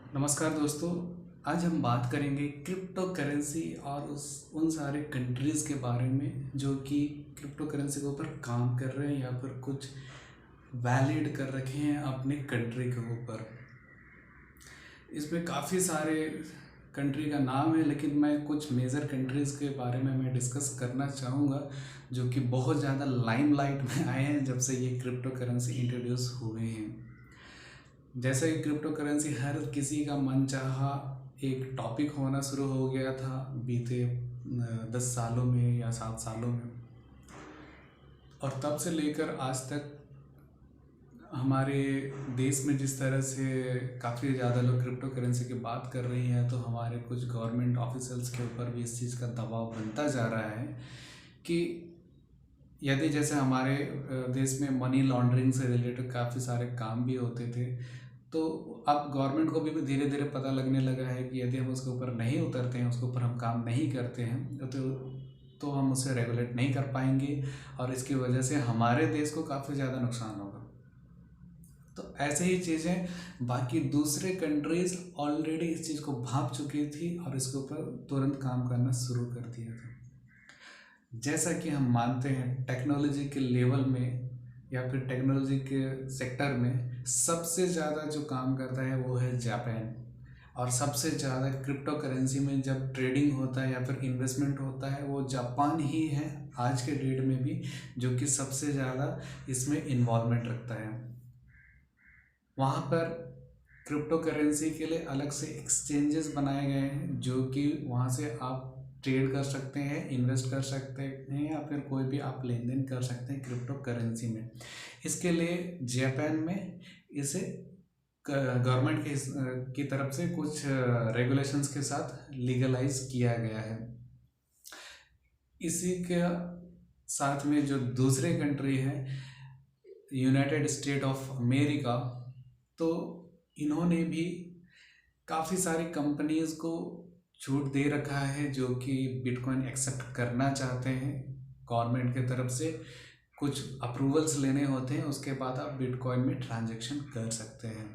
नमस्कार दोस्तों। आज हम बात करेंगे क्रिप्टो करेंसी और उस उन सारे कंट्रीज़ के बारे में जो कि क्रिप्टो करेंसी के ऊपर काम कर रहे हैं या फिर कुछ वैलिड कर रखे हैं अपने कंट्री के ऊपर। इसमें काफ़ी सारे कंट्री का नाम है, लेकिन मैं कुछ मेजर कंट्रीज़ के बारे में मैं डिस्कस करना चाहूँगा जो कि बहुत ज़्यादा लाइमलाइट में आए हैं जब से ये क्रिप्टो करेंसी इंट्रोड्यूस हुए हैं। जैसे कि क्रिप्टो करेंसी हर किसी का मनचाहा एक टॉपिक होना शुरू हो गया था बीते 10 सालों में या 7 सालों में, और तब से लेकर आज तक हमारे देश में जिस तरह से काफ़ी ज़्यादा लोग क्रिप्टो करेंसी की बात कर रही हैं, तो हमारे कुछ गवर्नमेंट ऑफिसल्स के ऊपर भी इस चीज़ का दबाव बनता जा रहा है कि यदि जैसे हमारे देश में मनी लॉन्ड्रिंग से रिलेटेड काफ़ी सारे काम भी होते थे, तो अब गवर्नमेंट को भी धीरे धीरे पता लगने लगा है कि यदि हम उसके ऊपर नहीं उतरते हैं, उसके ऊपर हम काम नहीं करते हैं, तो हम उसे रेगुलेट नहीं कर पाएंगे और इसकी वजह से हमारे देश को काफ़ी ज़्यादा नुकसान होगा। तो ऐसे ही चीज़ें बाकी दूसरे कंट्रीज़ ऑलरेडी इस चीज़ को भाप चुकी थी और इसके ऊपर तुरंत काम करना शुरू कर दिया था। जैसा कि हम मानते हैं टेक्नोलॉजी के लेवल में या फिर टेक्नोलॉजी के सेक्टर में सबसे ज़्यादा जो काम करता है वो है जापान, और सबसे ज़्यादा क्रिप्टो करेंसी में जब ट्रेडिंग होता है या फिर इन्वेस्टमेंट होता है वो जापान ही है आज के डेट में भी, जो कि सबसे ज़्यादा इसमें इन्वॉल्वमेंट रखता है। वहाँ पर क्रिप्टो करेंसी के लिए अलग से एक्सचेंजेस बनाए गए हैं जो कि वहाँ से आप ट्रेड कर सकते हैं, इन्वेस्ट कर सकते हैं या फिर कोई भी आप लेन देन कर सकते हैं क्रिप्टो करेंसी में। इसके लिए जापान में इसे गवर्नमेंट की तरफ से कुछ रेगुलेशंस के साथ लीगलाइज किया गया है। इसी के साथ में जो दूसरे कंट्री है यूनाइटेड स्टेट ऑफ अमेरिका, तो इन्होंने भी काफ़ी सारी कंपनीज़ को छूट दे रखा है जो कि बिटकॉइन एक्सेप्ट करना चाहते हैं। गवर्नमेंट के तरफ से कुछ अप्रूवल्स लेने होते हैं, उसके बाद आप बिटकॉइन में ट्रांजैक्शन कर सकते हैं।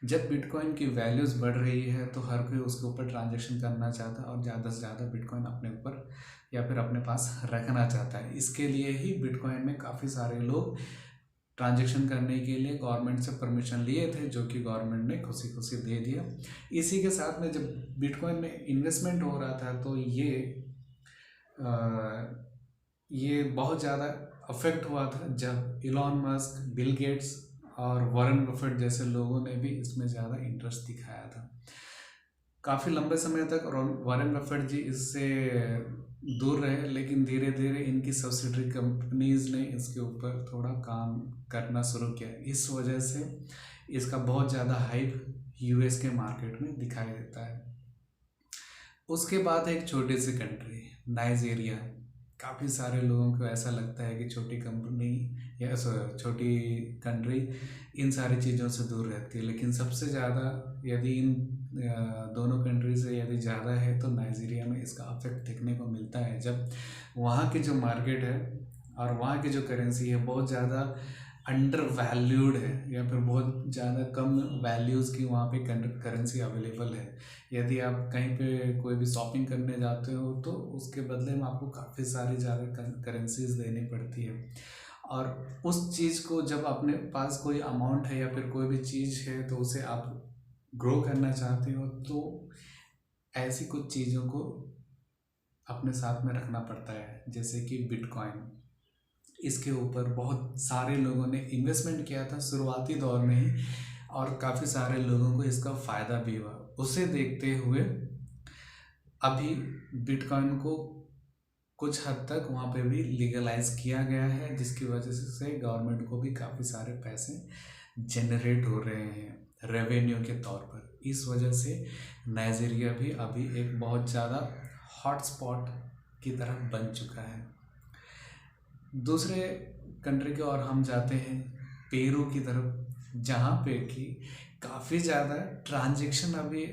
जब बिटकॉइन की वैल्यूज़ बढ़ रही है तो हर कोई उसके ऊपर ट्रांजैक्शन करना चाहता है और ज़्यादा से ज़्यादा बिटकॉइन अपने ऊपर या फिर अपने पास रखना चाहता है। इसके लिए ही बिटकॉइन में काफ़ी सारे लोग ट्रांजैक्शन करने के लिए गवर्नमेंट से परमिशन लिए थे, जो कि गवर्नमेंट ने खुशी खुशी दे दिया। इसी के साथ में जब बिटकॉइन में इन्वेस्टमेंट हो रहा था तो ये बहुत ज़्यादा अफेक्ट हुआ था जब इलॉन मस्क, बिल गेट्स और वॉरेन बफेट जैसे लोगों ने भी इसमें ज़्यादा इंटरेस्ट दिखाया था। काफ़ी लंबे समय तक वॉरेन बफेट जी इससे दूर रहे, लेकिन धीरे धीरे इनकी सब्सिडरी कंपनीज ने इसके ऊपर थोड़ा काम करना शुरू किया। इस वजह से इसका बहुत ज़्यादा हाइप यूएस के मार्केट में दिखाई देता है। उसके बाद एक छोटी सी कंट्री नाइजीरिया। काफ़ी सारे लोगों को ऐसा लगता है कि छोटी कंपनी या छोटी कंट्री इन सारी चीज़ों से दूर रहती है, लेकिन सबसे ज़्यादा यदि इन दोनों कंट्री से यदि ज़्यादा है तो नाइजीरिया में इसका अफेक्ट देखने को मिलता है, जब वहाँ की जो मार्केट है और वहाँ की जो करेंसी है बहुत ज़्यादा अंडर वैल्यूड है या फिर बहुत ज़्यादा कम वैल्यूज़ की वहाँ पे करेंसी अवेलेबल है। यदि आप कहीं पे कोई भी शॉपिंग करने जाते हो तो उसके बदले में आपको काफ़ी सारी ज़्यादा करेंसीज देनी पड़ती है, और उस चीज़ को जब अपने पास कोई अमाउंट है या फिर कोई भी चीज़ है तो उसे आप ग्रो करना चाहते हो, तो ऐसी कुछ चीज़ों को अपने साथ में रखना पड़ता है। जैसे कि बिटकॉइन, इसके ऊपर बहुत सारे लोगों ने इन्वेस्टमेंट किया था शुरुआती दौर में ही, और काफ़ी सारे लोगों को इसका फ़ायदा भी हुआ। उसे देखते हुए अभी बिटकॉइन को कुछ हद तक वहाँ पे भी लीगलाइज किया गया है, जिसकी वजह से गवर्नमेंट को भी काफ़ी सारे पैसे जनरेट हो रहे हैं रेवेन्यू के तौर पर। इस वजह से नाइजीरिया भी अभी एक बहुत ज़्यादा हॉटस्पॉट की तरह बन चुका है। दूसरे कंट्री की ओर हम जाते हैं पेरू की तरफ, जहाँ पे कि काफ़ी ज़्यादा ट्रांजैक्शन अभी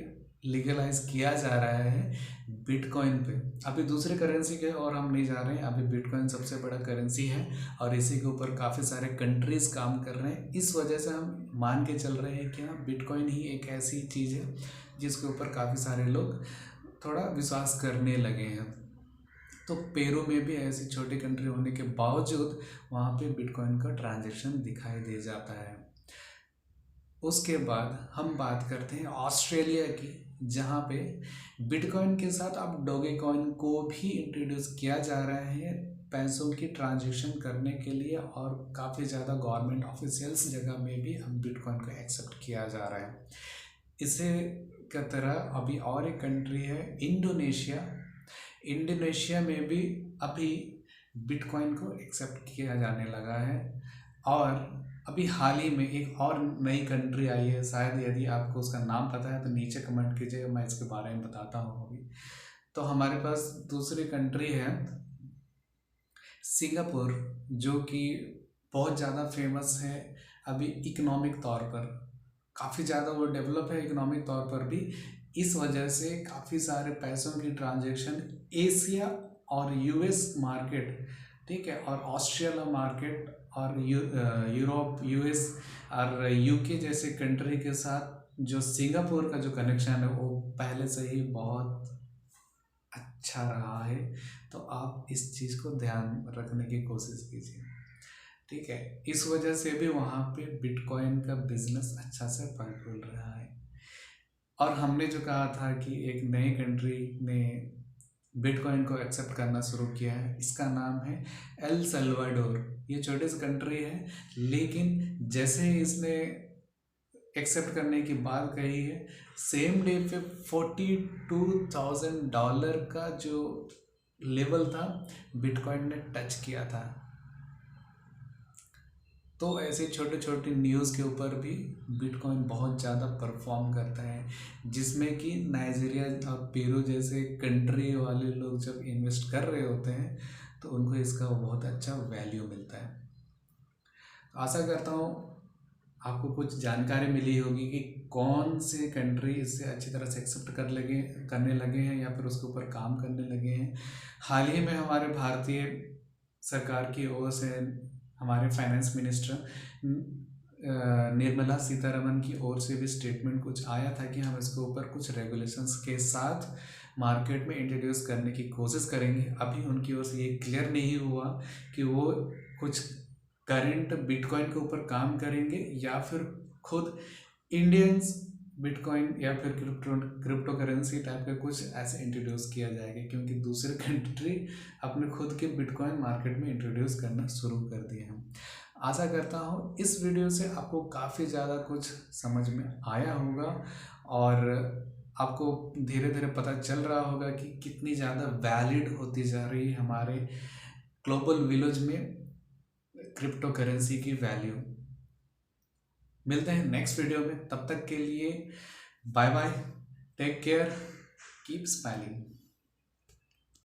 लीगलाइज किया जा रहा है बिटकॉइन पे। अभी दूसरे करेंसी के और हम नहीं जा रहे हैं, अभी बिटकॉइन सबसे बड़ा करेंसी है और इसी के ऊपर काफ़ी सारे कंट्रीज काम कर रहे हैं। इस वजह से हम मान के चल रहे हैं कि हाँ, बिटकॉइन ही एक ऐसी चीज़ है जिसके ऊपर काफ़ी सारे लोग थोड़ा विश्वास करने लगे हैं। तो पेरू में भी ऐसी छोटी कंट्री होने के बावजूद वहाँ पे बिटकॉइन का ट्रांजैक्शन दिखाई दे जाता है। उसके बाद हम बात करते हैं ऑस्ट्रेलिया की, जहाँ पे बिटकॉइन के साथ अब डोगेकॉइन को भी इंट्रोड्यूस किया जा रहा है पैसों की ट्रांजैक्शन करने के लिए, और काफ़ी ज़्यादा गवर्नमेंट ऑफिशियल्स जगह में भी अब बिटकॉइन को एक्सेप्ट किया जा रहा है। इसे की तरह अभी और एक कंट्री है इंडोनेशिया। इंडोनेशिया में भी अभी बिटकॉइन को एक्सेप्ट किया जाने लगा है। और अभी हाल ही में एक और नई कंट्री आई है, शायद यदि आपको उसका नाम पता है तो नीचे कमेंट कीजिए, मैं इसके बारे में बताता हूँ अभी। तो हमारे पास दूसरी कंट्री है सिंगापुर, जो कि बहुत ज़्यादा फेमस है अभी इकोनॉमिक तौर पर, काफ़ी ज़्यादा वो डेवलप है इकोनॉमिक तौर पर भी। इस वजह से काफ़ी सारे पैसों की ट्रांजैक्शन एशिया और यूएस मार्केट, ठीक है, और ऑस्ट्रेलिया मार्केट और यूरोप, यूएस और यूके जैसे कंट्री के साथ जो सिंगापुर का जो कनेक्शन है वो पहले से ही बहुत अच्छा रहा है। तो आप इस चीज़ को ध्यान रखने की कोशिश कीजिए, ठीक है। इस वजह से भी वहाँ पे बिटकॉइन का बिजनेस अच्छा से फल फूल रहा है। और हमने जो कहा था कि एक नई कंट्री ने बिटकॉइन को एक्सेप्ट करना शुरू किया है, इसका नाम है एल सल्वाडोर। ये छोटी सी कंट्री है, लेकिन जैसे ही इसने एक्सेप्ट करने की बात कही है, सेम डे पे $42,000 का जो लेवल था बिटकॉइन ने टच किया था। तो ऐसे छोटे छोटे न्यूज़ के ऊपर भी बिटकॉइन बहुत ज़्यादा परफॉर्म करता है, जिसमें कि नाइजीरिया और पेरू जैसे कंट्री वाले लोग जब इन्वेस्ट कर रहे होते हैं तो उनको इसका बहुत अच्छा वैल्यू मिलता है। आशा करता हूँ आपको कुछ जानकारी मिली होगी कि कौन से कंट्री इससे अच्छी तरह से एक्सेप्ट करने लगे हैं या फिर उसके ऊपर काम करने लगे हैं। हाल ही में हमारे भारतीय सरकार की ओर से हमारे फाइनेंस मिनिस्टर निर्मला सीतारमन की ओर से भी स्टेटमेंट कुछ आया था कि हम इसके ऊपर कुछ रेगुलेशंस के साथ मार्केट में इंट्रोड्यूस करने की कोशिश करेंगे। अभी उनकी ओर से ये क्लियर नहीं हुआ कि वो कुछ करंट बिटकॉइन के ऊपर काम करेंगे या फिर खुद इंडियंस बिटकॉइन या फिर क्रिप्टो करेंसी टाइप के कुछ ऐसे इंट्रोड्यूस किया जाएगा, क्योंकि दूसरे कंट्री अपने खुद के बिटकॉइन मार्केट में इंट्रोड्यूस करना शुरू कर दिए हैं। आशा करता हूँ इस वीडियो से आपको काफ़ी ज़्यादा कुछ समझ में आया होगा और आपको धीरे धीरे पता चल रहा होगा कि कितनी ज़्यादा वैलिड होती जा रही है हमारे ग्लोबल विलेज में क्रिप्टो करेंसी की वैल्यू। मिलते हैं नेक्स्ट वीडियो में, तब तक के लिए bye bye, take care, keep smiling.